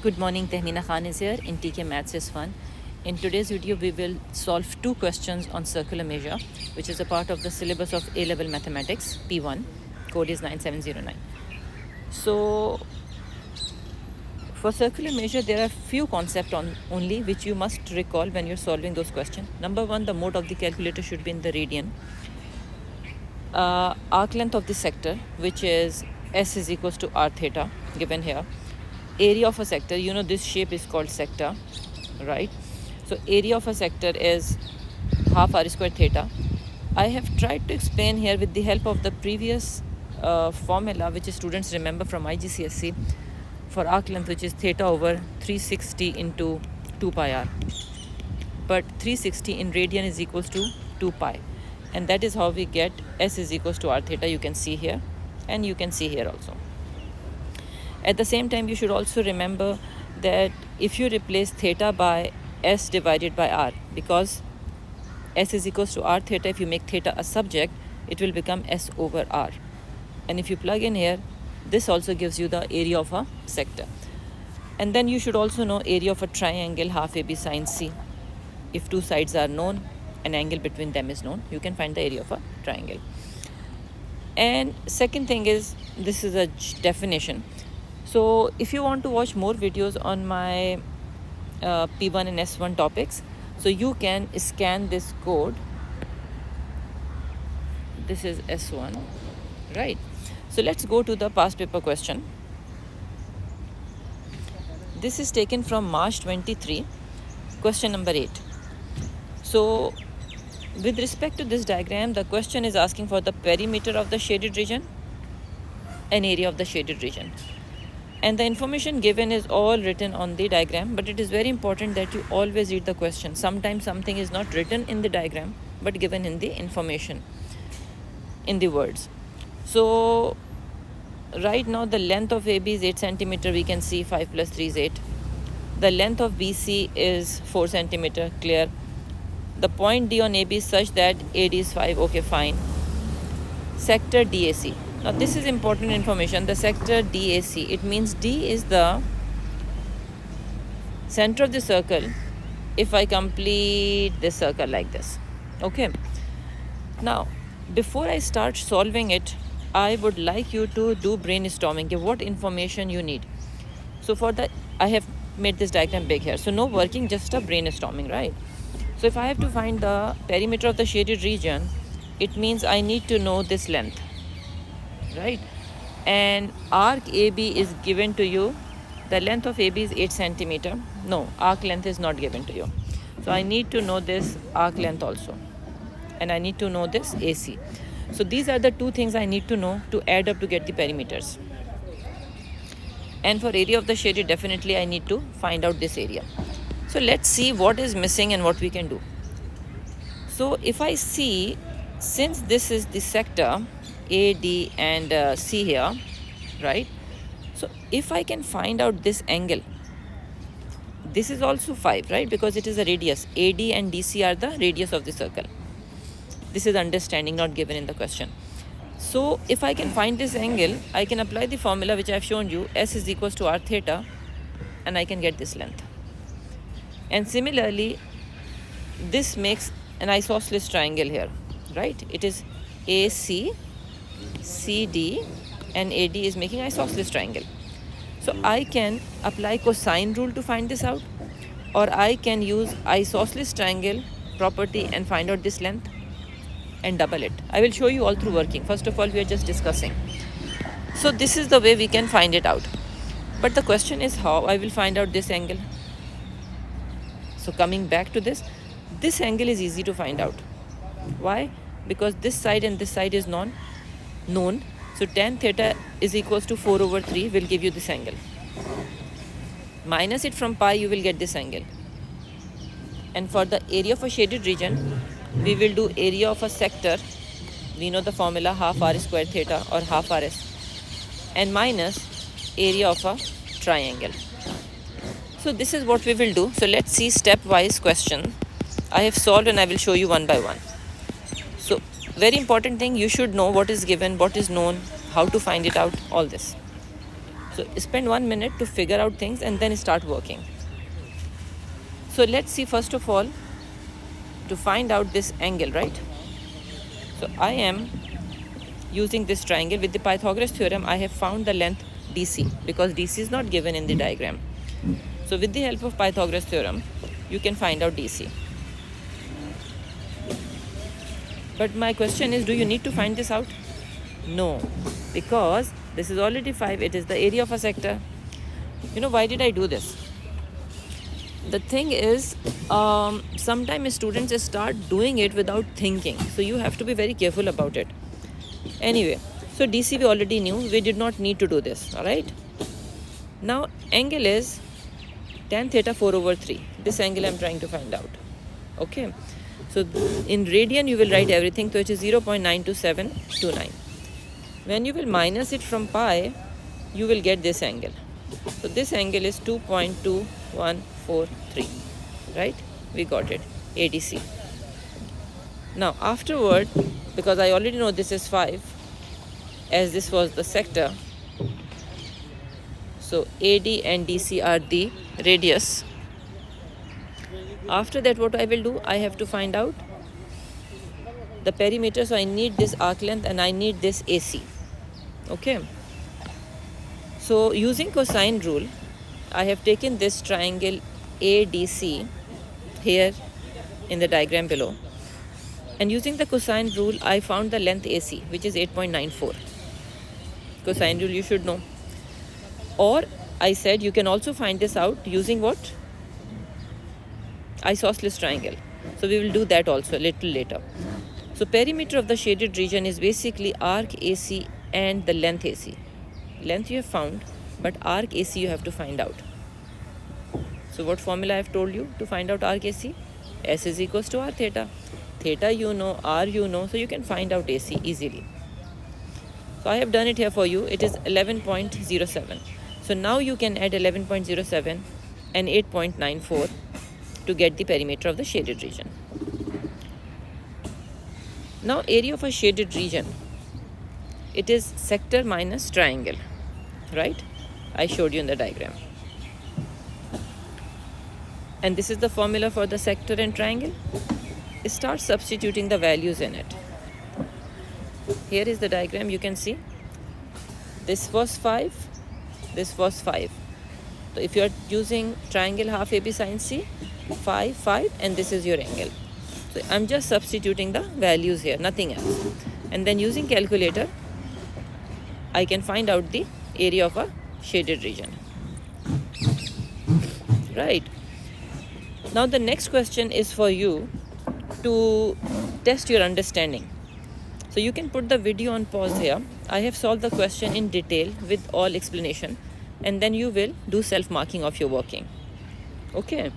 Good morning, Tehmina Khan is here in TK Maths is Fun. In today's video, we will solve two questions on circular measure, which is a part of the syllabus of A-level mathematics, P1, code is 9709. So, for circular measure, there are few concepts only which you must recall when you're solving those questions. Number one, the mode of the calculator should be in the radian. Arc length of the sector, which is S is equals to R theta, given here. Area of a sector, you know this shape is called sector, right? So area of a sector is half R square theta. I have tried to explain here with the help of the previous formula which students remember from IGCSE for arc length, which is theta over 360 into 2 pi r. But 360 in radian is equals to 2 pi. And that is how we get S is equals to R theta. You can see here and you can see here also. At the same time, you should also remember that if you replace theta by S divided by R, because S is equals to R theta, if you make theta a subject, it will become S over R. And if you plug in here, this also gives you the area of a sector. And then you should also know area of a triangle, half AB sine C. If two sides are known, an angle between them is known, you can find the area of a triangle. And second thing is, this is a definition. So if you want to watch more videos on my P1 and S1 topics, so you can scan this code. This is S1, right? So let's go to the past paper question. This is taken from March 23, question number 8. So with respect to this diagram, the question is asking for the perimeter of the shaded region and area of the shaded region. And the information given is all written on the diagram, but it is very important that you always read the question. Sometimes something is not written in the diagram, but given in the information, in the words. So right now the length of AB is 8 centimeter. We can see 5 plus 3 is 8. The length of BC is 4 centimeter, clear. The point D on AB is such that AD is 5, okay, fine. Sector DAC. Now this is important information, the sector DAC. It means D is the center of the circle if I complete this circle like this. Okay. Now, before I start solving it, I would like you to do brainstorming. Give what information you need. So for that, I have made this diagram big here. So no working, just a brainstorming, right? So if I have to find the perimeter of the shaded region, it means I need to know this length, right? And arc AB is given to you. The length of AB is 8 centimeter. No, arc length is not given to you. So I need to know this arc length also. And I need to know this AC. So these are the two things I need to know to add up to get the perimeters. And for area of the shaded, definitely I need to find out this area. So let's see what is missing and what we can do. So if I see, since this is the sector A, D and C here, right? So if I can find out this angle, this is also 5, right? Because it is a radius. AD and DC are the radius of the circle. This is understanding, not given in the question. So if I can find this angle, I can apply the formula which I have shown you. S is equals to R theta, and I can get this length. And similarly, this makes an isosceles triangle here, right? It is AC, CD and AD is making isosceles triangle. So I can apply cosine rule to find this out, or I can use isosceles triangle property and find out this length and double it. I will show you all through working. First of all, we are just discussing. So this is the way we can find it out. But the question is how I will find out this angle. So coming back to this angle is easy to find out. Why? Because this side and this side is known. So tan theta is equals to 4 over 3 will give you this angle. Minus it from pi, you will get this angle. And for the area of a shaded region, we will do area of a sector. We know the formula half R square theta or half RS. And minus area of a triangle. So this is what we will do. So let's see stepwise question. I have solved and I will show you one by one. So very important thing, you should know what is given, what is known, how to find it out, all this. So spend 1 minute to figure out things and then start working. So let's see first of all to find out this angle, right? So I am using this triangle. With the Pythagoras theorem, I have found the length DC because DC is not given in the diagram. So with the help of Pythagoras theorem, you can find out DC. But my question is, do you need to find this out? No, because this is already 5. It is the area of a sector. You know, why did I do this? The thing is, sometimes students start doing it without thinking. So you have to be very careful about it. Anyway, so DC we already knew. We did not need to do this, all right? Now, angle is tan theta 4/3. This angle I'm trying to find out. Okay. So in radian, you will write everything. So it is 0.92729. When you will minus it from pi, you will get this angle. So this angle is 2.2143. Right? We got it. ADC. Now afterward, because I already know this is 5, as this was the sector, so AD and DC are the radius. After that, what I will do, I have to find out the perimeter. So I need this arc length and I need this AC. Okay. So using cosine rule, I have taken this triangle ADC here in the diagram below. And using the cosine rule, I found the length AC, which is 8.94. Cosine rule you should know. Or I said you can also find this out using what? Isosceles triangle. So we will do that also a little later. So perimeter of the shaded region is basically arc AC and the length AC. Length you have found, but arc AC you have to find out. So what formula I have told you to find out arc AC? S is equals to R theta. Theta you know, R you know, so you can find out AC easily. So I have done it here for you. It is 11.07. So now you can add 11.07 and 8.94 to get the perimeter of the shaded region. Now area of a shaded region, it is sector minus triangle, right? I showed you in the diagram. And this is the formula for the sector and triangle. Start substituting the values in it. Here is the diagram, you can see. This was 5, this was 5. So if you are using triangle half AB sin C, 5, 5, and this is your angle. So I'm just substituting the values here, nothing else. And then using calculator, I can find out the area of a shaded region. Right. Now the next question is for you to test your understanding. So you can put the video on pause here. I have solved the question in detail with all explanation, and then you will do self-marking of your working. Okay.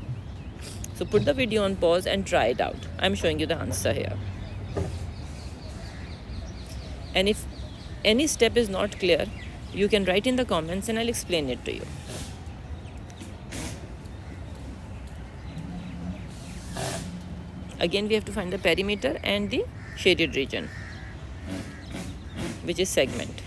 So put the video on pause and try it out. I'm showing you the answer here. And if any step is not clear, you can write in the comments and I'll explain it to you. Again, we have to find the perimeter and the shaded region, which is segment.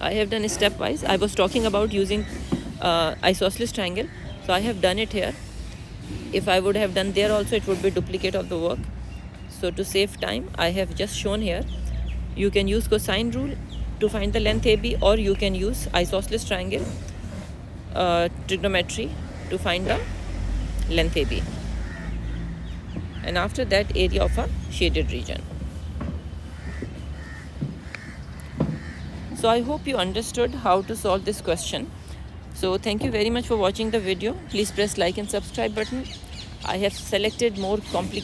I have done it stepwise. I was talking about using isosceles triangle. So I have done it here. If I would have done there also, it would be duplicate of the work. So to save time, I have just shown here. You can use cosine rule to find the length AB, or you can use isosceles triangle trigonometry to find the length AB. And after that, area of a shaded region. So I hope you understood how to solve this question. So thank you very much for watching the video. Please press like and subscribe button. I have selected more complicated